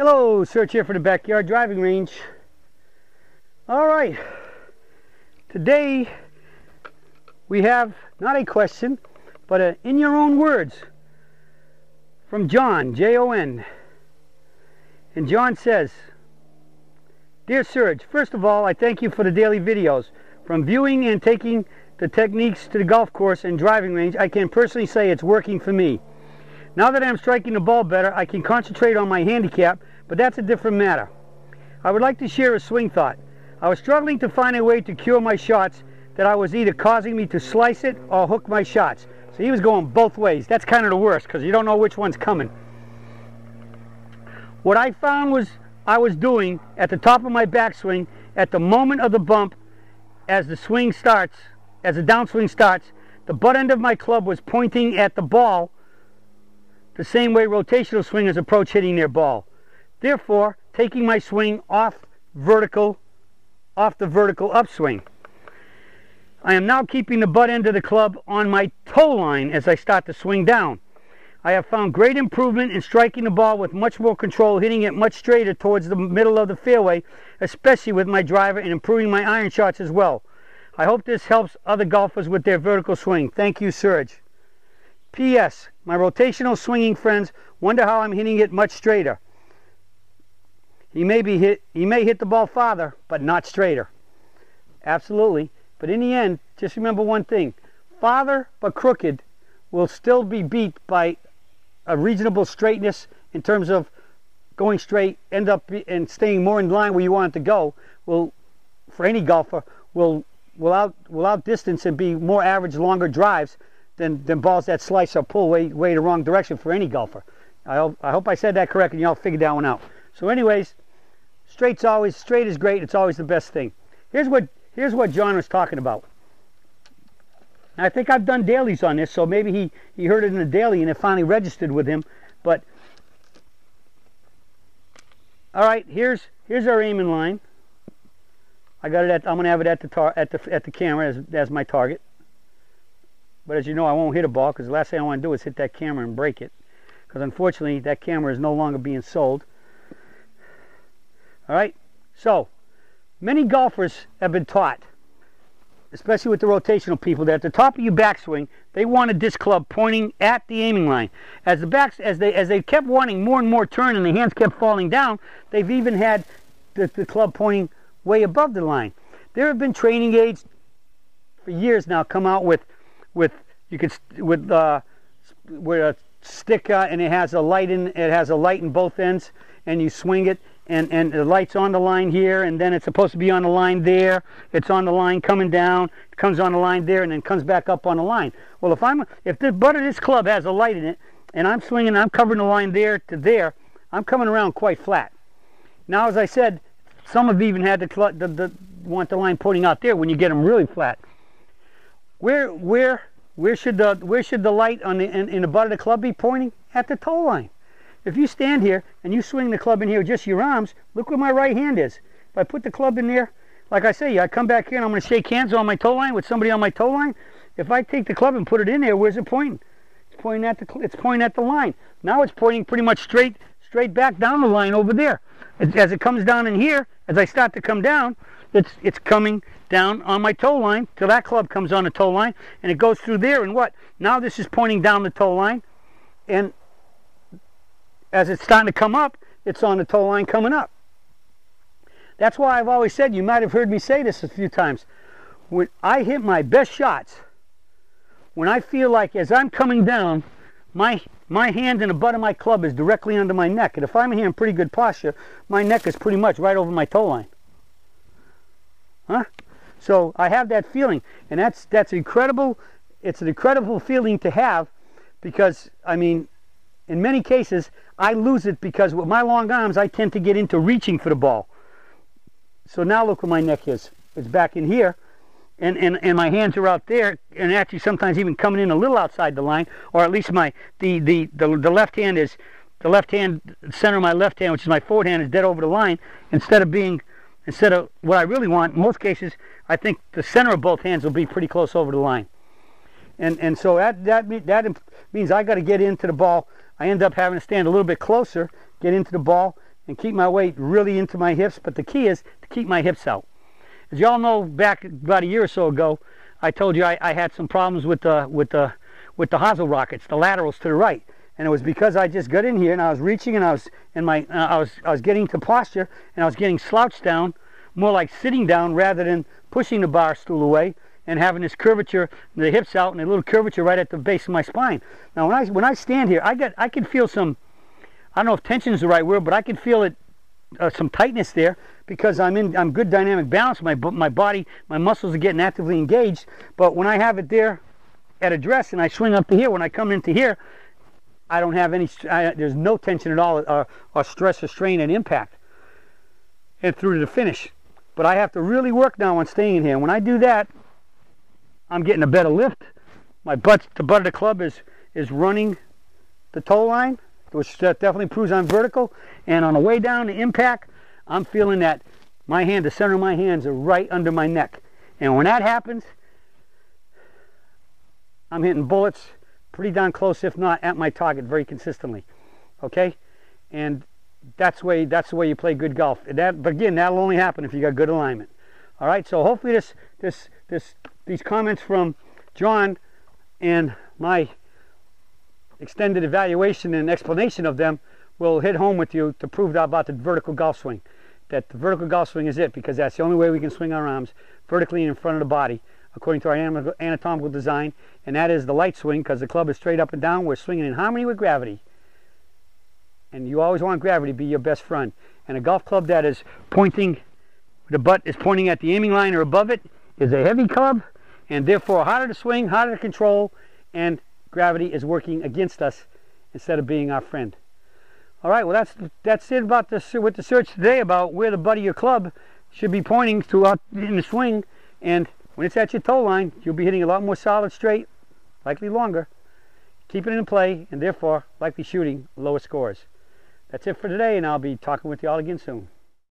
Hello, Serge here for the Backyard Driving Range. Alright, today we have not a question, but a in your own words from John, J-O-N. And John says, Dear Serge, first of all, I thank you for the daily videos. From viewing and taking the techniques to the golf course and driving range, I can personally say it's working for me. Now that I'm striking the ball better, I can concentrate on my handicap, but that's a different matter. I would like to share a swing thought. I was struggling to find a way to cure my shots that I was either causing me to slice it or hook my shots. So he was going both ways. That's kind of the worst because you don't know which one's coming. What I found was I was doing at the top of my backswing at the moment of the bump, as the swing starts, as the downswing starts, the butt end of my club was pointing at the ball the same way rotational swingers approach hitting their ball. Therefore, taking my swing off the vertical upswing. I am now keeping the butt end of the club on my toe line as I start to swing down. I have found great improvement in striking the ball with much more control, hitting it much straighter towards the middle of the fairway, especially with my driver, and improving my iron shots as well. I hope this helps other golfers with their vertical swing. Thank you, Serge. P.S. My rotational swinging friends wonder how I'm hitting it much straighter. He may hit the ball farther, but not straighter. Absolutely. But in the end, just remember one thing. Farther but crooked will still be beat by a reasonable straightness in terms of going straight, end up and staying more in line where you want it to go. Will, for any golfer, will outdistance and be more average, longer drives than balls that slice or pull way the wrong direction for any golfer. I hope I said that correct and y'all figured that one out. So anyways, straight is great. It's always the best thing. Here's what John was talking about. I think I've done dailies on this, so maybe he heard it in a daily and it finally registered with him. But all right, here's our aiming line. I got it I'm going to have it at the camera as my target. But as you know, I won't hit a ball because the last thing I want to do is hit that camera and break it. Because unfortunately, that camera is no longer being sold. All right, so many golfers have been taught, especially with the rotational people, that at the top of your backswing, they wanted this club pointing at the aiming line. As they kept wanting more and more turn and the hands kept falling down, they've even had the club pointing way above the line. There have been training aids for years now come out with a stick and it has a light in both ends, and you swing it and the light's on the line here, and then it's supposed to be on the line there. It's on the line coming down, it comes on the line there, and then comes back up on the line. Well, if the butt of this club has a light in it and I'm swinging, I'm covering the line there to there, I'm coming around quite flat. Now, as I said, some have even had want the line pointing out there when you get them really flat. Where should the light in the butt of the club be pointing? At the toe line. If you stand here and you swing the club in here with just your arms, look where my right hand is. If I put the club in there, like I say, I come back here and I'm going to shake hands on my toe line with somebody on my toe line. If I take the club and put it in there, where's it pointing? It's pointing at the line. Now it's pointing pretty much straight back down the line over there. As it comes down in here, as I start to come down, it's coming down on my toe line till that club comes on the toe line, and it goes through there, and what? Now this is pointing down the toe line, and as it's starting to come up, it's on the toe line coming up. That's why I've always said, you might have heard me say this a few times, when I hit my best shots, when I feel like as I'm coming down, my hand and the butt of my club is directly under my neck, and if I'm here in pretty good posture, my neck is pretty much right over my toe line. Huh? So I have that feeling, and that's incredible. It's an incredible feeling to have, because I mean, in many cases I lose it because with my long arms I tend to get into reaching for the ball. So now look where my neck is. It's back in here, and my hands are out there, and actually sometimes even coming in a little outside the line, or at least the left hand is center of my left hand, which is my forward hand, is dead over the line, instead of what I really want. In most cases, I think the center of both hands will be pretty close over the line. And so that means I got to get into the ball. I end up having to stand a little bit closer, get into the ball, and keep my weight really into my hips, but the key is to keep my hips out. As y'all know, back about a year or so ago, I told you I had some problems with the hosel rockets, the laterals to the right, and it was because I just got in here and I was reaching and I was getting to posture and I was getting slouched down, more like sitting down rather than pushing the bar stool away and having this curvature, the hips out, and a little curvature right at the base of my spine. Now, when I stand here, I can feel some, I don't know if tension is the right word, but I can feel it, some tightness there, because I'm good dynamic balance. My body, my muscles are getting actively engaged. But when I have it there at address and I swing up to here, when I come into here, I don't have any. There's no tension at all, or stress or strain and impact, and through to the finish. But I have to really work now on staying in here. And when I do that, I'm getting a better lift. The butt of the club is running the toe line, which definitely proves I'm vertical. And on the way down to impact, I'm feeling that my hand, the center of my hands are right under my neck. And when that happens, I'm hitting bullets pretty darn close, if not at my target, very consistently. Okay? And that's the way you play good golf. But again, that'll only happen if you got good alignment. All right? So hopefully these comments from John and my extended evaluation and explanation of them will hit home with you to prove about the vertical golf swing. That the vertical golf swing is it, because that's the only way we can swing our arms vertically in front of the body according to our anatomical design, and that is the light swing, because the club is straight up and down. We're swinging in harmony with gravity, and you always want gravity to be your best friend. And a golf club that is pointing, the butt is pointing at the aiming line or above it, is a heavy club, and therefore harder to swing, harder to control, and gravity is working against us instead of being our friend. All right, well that's it about this with the search today about where the butt of your club should be pointing throughout in the swing, and when it's at your toe line, you'll be hitting a lot more solid straight, likely longer, keeping it in play, and therefore likely shooting lower scores. That's it for today, and I'll be talking with you all again soon.